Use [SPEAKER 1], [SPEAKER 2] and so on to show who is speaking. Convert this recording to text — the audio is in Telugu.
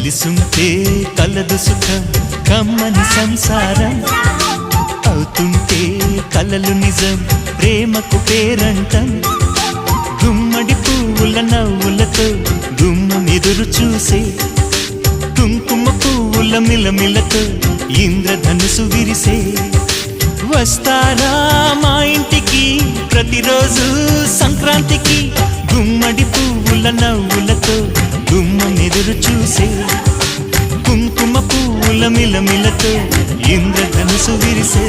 [SPEAKER 1] కలిసుంటే కలదు సుఖం కమ్మని సంసారం అవుతుంటే కలలు నిజం ప్రేమకు పేరంటం గుమ్మడి పువ్వుల నవ్వులతో గుమ్మమెదురు చూసే కుంకుమ పువ్వుల మిలమిలతో ఇంద్రధనుసు విరిసే వస్తారా మా ఇంటికి ప్రతిరోజు సంక్రాంతికి గుమ్మడి పువ్వుల నవ్వులతో గుమ్మమెదురు చూసే కుంకుమ పువ్వుల మిలమిలతో ఇంద్రధనుసు విరిసే